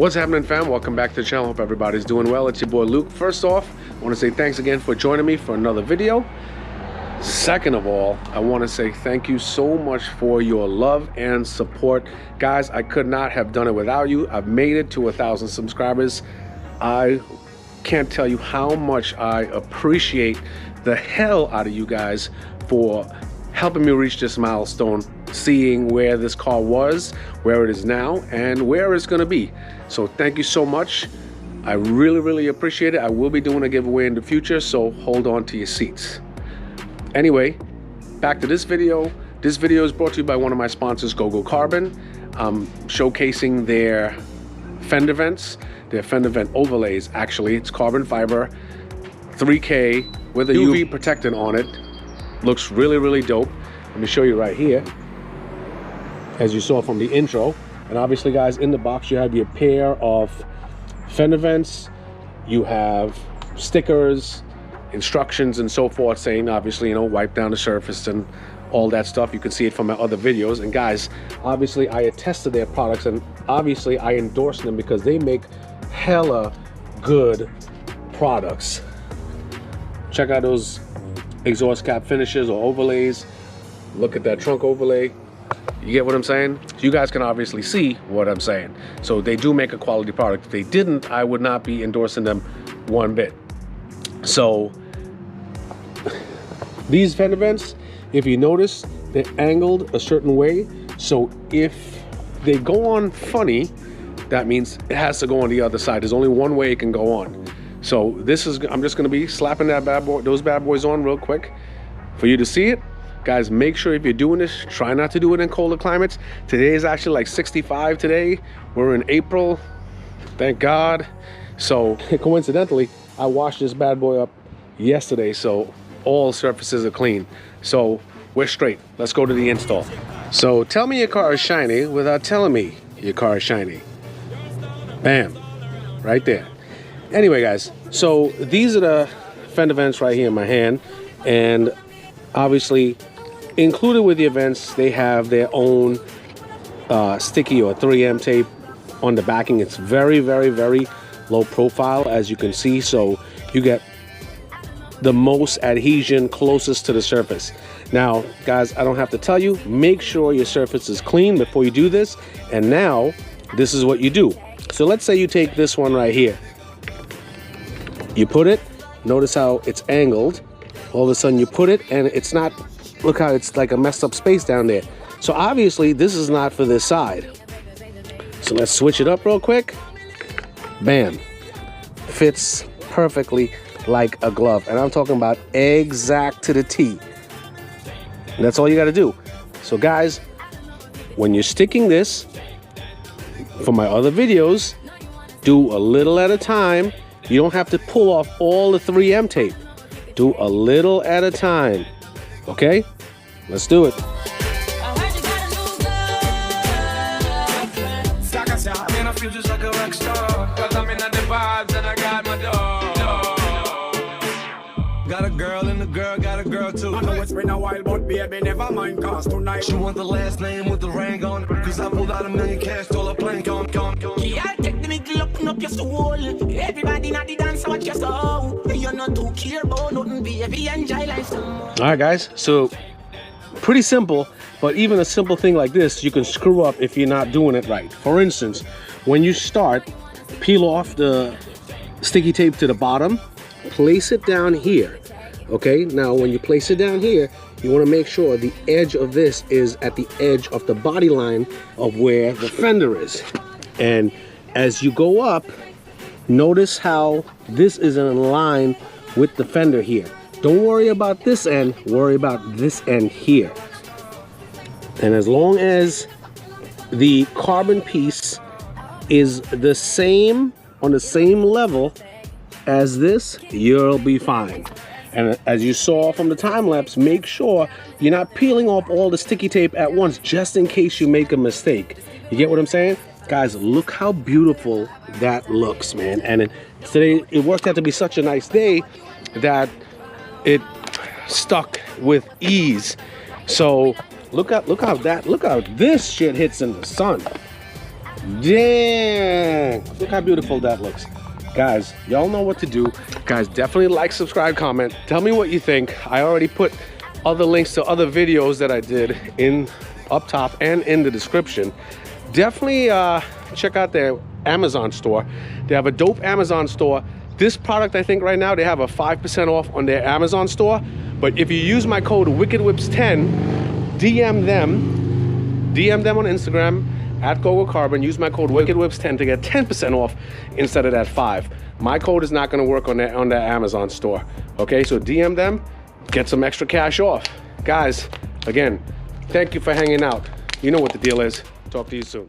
What's happening, fam? Welcome back to the channel. Hope everybody's doing well. It's your boy Luke. First off, I want to say thanks again for joining me for another video. Second of all, I want to say thank you so much for your love and support. Guys, I could not have done it without you. I've made it to 1,000 subscribers. I can't tell you how much I appreciate the hell out of you guys for helping me reach this milestone, seeing where this car was, where it is now, and where it's going to be. So thank you so much. I really appreciate it. I will be doing a giveaway in the future, so hold on to your seats. Anyway, back to this video. This video is brought to you by one of my sponsors, GoGoCarbon. I'm showcasing their fender vents, their fender vent overlays. Actually, it's carbon fiber, 3K with a UV protectant on it. Looks really dope. Let me show you right here, as you saw from the intro. And obviously, guys, in the box you have your pair of fender vents, you have stickers, instructions and so forth, saying obviously, you know, wipe down the surface and all that stuff. You can see it from my other videos. And guys, obviously I attest to their products, and obviously I endorse them because they make hella good products. Check out those exhaust cap finishes or overlays. Look at that trunk overlay. You get what I'm saying? You guys can obviously see what I'm saying. So they do make a quality product. If they didn't, I would not be endorsing them one bit. So these fender vents, if you notice, they're angled a certain way. So if they go on funny, that means it has to go on the other side. There's only one way it can go on. So this is, I'm just gonna be slapping that bad boy, those bad boys on real quick for you to see it. Guys, make sure if you're doing this, try not to do it in colder climates. Today is actually like 65 today. We're in April, thank God. So coincidentally, I washed this bad boy up yesterday, so all surfaces are clean. So we're straight. Let's go to the install. So tell me your car is shiny without telling me your car is shiny. Bam, right there. Anyway, guys, so these are the fender vents right here in my hand, and obviously included with the vents, they have their own sticky or 3M tape on the backing. It's very low profile, as you can see, so you get the most adhesion closest to the surface. Now, guys, I don't have to tell you, make sure your surface is clean before you do this. And now, this is what you do. So let's say you take this one right here. You put it, notice how it's angled. All of a sudden you put it and it's not, look how it's like a messed up space down there. So obviously this is not for this side. So let's switch it up real quick. Bam, fits perfectly like a glove. And I'm talking about exact to the T. And that's all you gotta do. So guys, when you're sticking this, for my other videos, do a little at a time. You don't have to pull off all the 3M tape. Do a little at a time, okay? Let's do it. Got a girl and the girl got a girl too. I know it's been a while, but baby, never mind, cause tonight she want the last name with the ring on, cause I pulled out $1 million cash, told her plain, come. Yeah, I take the middle, open up your soul. Everybody not the dance, watch your soul. You're not too care about nothing, baby, enjoy life some more. All right, guys, so pretty simple, but even a simple thing like this, you can screw up if you're not doing it right. For instance, when you start, peel off the sticky tape to the bottom, place it down here. Okay, now when you place it down here, you want to make sure the edge of this is at the edge of the body line of where the fender is. And as you go up, notice how this is in line with the fender here. Don't worry about this end, worry about this end here. And as long as the carbon piece is the same, on the same level as this, you'll be fine. And as you saw from the time lapse, make sure you're not peeling off all the sticky tape at once, just in case you make a mistake. You get what I'm saying? Guys, look how beautiful that looks, man. And today it worked out to be such a nice day that it stuck with ease. So look how this shit hits in the sun. Dang! Look how beautiful that looks. Guys, y'all know what to do. Guys, definitely like, subscribe, comment. Tell me what you think. I already put other links to other videos that I did in up top and in the description. Definitely check out their Amazon store. They have a dope Amazon store. This product, I think right now, they have a 5% off on their Amazon store. But if you use my code WickedWhips10, DM them on Instagram at GoGoCarbon. Use my code WickedWhips10 to get 10% off instead of that 5. My code is not going to work on that Amazon store. Okay, so DM them, get some extra cash off. Guys, again, thank you for hanging out. You know what the deal is. Talk to you soon.